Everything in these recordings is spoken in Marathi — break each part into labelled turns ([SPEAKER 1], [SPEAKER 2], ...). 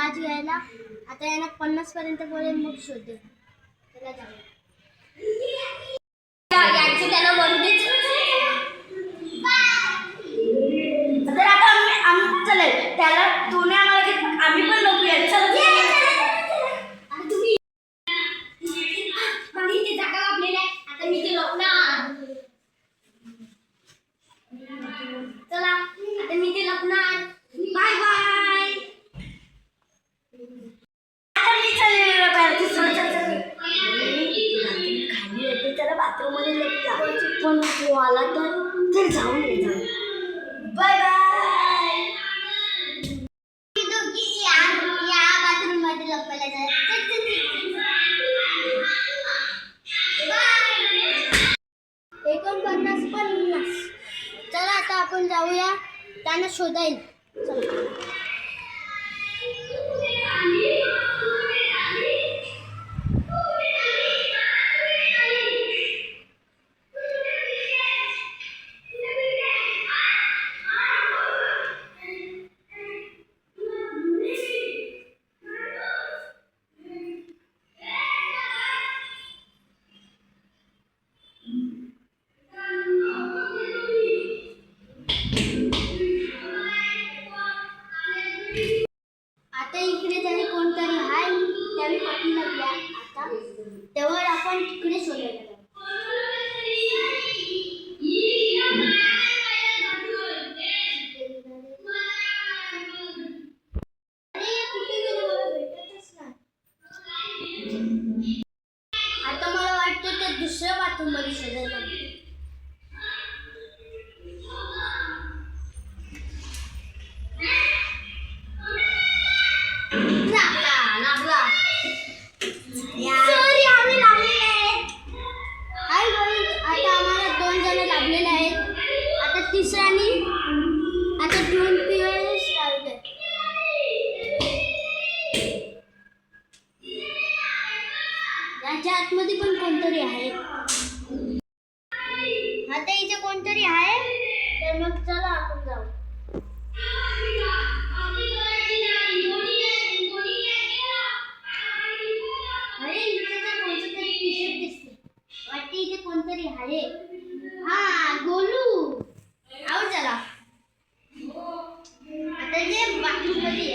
[SPEAKER 1] आज घ्यायला. आता यांना 50 पर्यंत बोलेल मग शोधेल. चला जाऊया. त्याला बनवून दे. तर आता आम्ही चलेल त्याला दोन्ही आम्हाला आम्ही पण लपूया. चल तुम्ही इथे जागा लावलेली आहे. आता मी ते लपणार. चला आता मी ते लपणार. Bye bye. आता मी चलेल खाली येते त्याला बाथरूम मध्ये लपला. पण तो आला तर जाऊन ये. Bye bye. या बाथरूम मध्ये लपवायला जायचं. 49. चला आता आपण जाऊया त्यांना शोधायला. चला. आता इकडे तरी कोणतरी आहे. त्यावेळी पाठी लागल्या. आता तेव्हा आपण तिकडे शोधायला जाऊ. आता मला वाटतं ते दुसऱ्या बाथरूम मध्ये शोधायला. तिसऱ्यानी आता 2 पिवळेच लावले. याच्या आतमध्ये पण कोणतरी आहे. आता इथे कोणतरी आहे. तर मग चला आपण जाऊ. अरे इथे तर कोणतं तरी टी-शर्ट दिसते. वाटते इथे कोणतरी आहे. हा गोलू. आउट झाला. आता जे बाथरूम मध्ये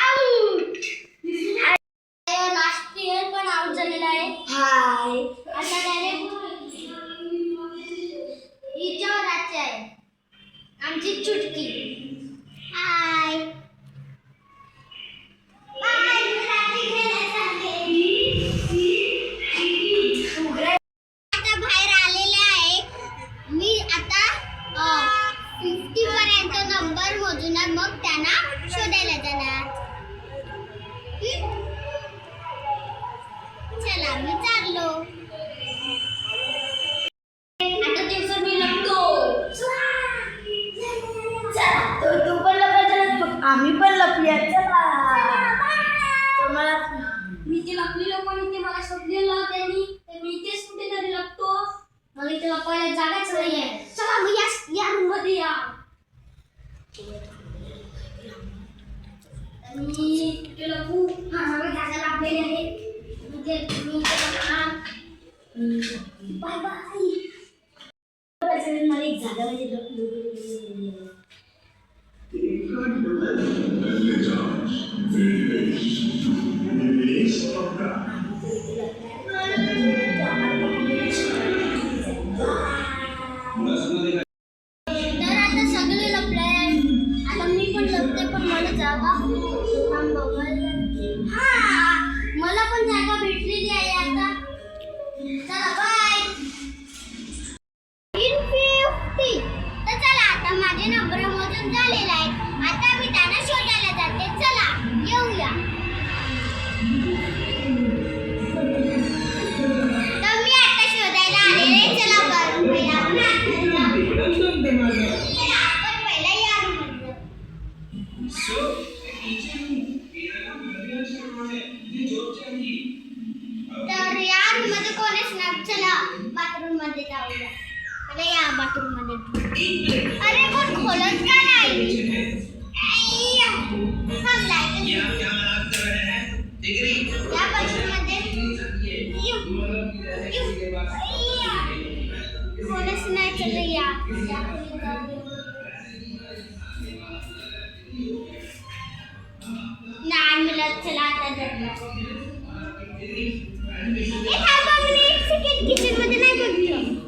[SPEAKER 1] आउट. लास्ट इयर पण आउट झालेला आहे. हाय. आता डायरेक्ट हिच्यावर राहायचे आहे. आमची चुटकी. हाय. नंबर मोजून मग त्यांना शोधायला जाणार. चला मी चाललो. आता दिवसात मी लपतो. तू पण लपायचं. आम्ही पण लपूया. चला. मी ते लपलेलो पण ते मला शोधलेलं त्यांनी. तर मी इथेच कुठेतरी लपतो. मला इथे लपायला जागाच नाहीये. चला मग या रूम मध्ये या. मी ते लपू. मला जागा लागलेली आहे. Bye bye. मला एक जागा मध्ये मला पण जागा भेटलेली आहे आता. चला बाय. 50. तर चला आता माझे नंबर मोजून झालेले आहेत. आता मी त्यांना शोधायला जाते. चला येऊया. तर मी आता शोधायला आलेले. चला बरं पहिला आपण पहिला या रूम मध्ये. तर या रूम मध्ये कोणीच नाही. चला बाथरूम मध्ये जाऊया. चला या बाथरूम मध्ये. अरे कोण नाही मला चला आता जमलं. हे थांबा मी एक सेकंड किचन मध्ये नाही बघतो.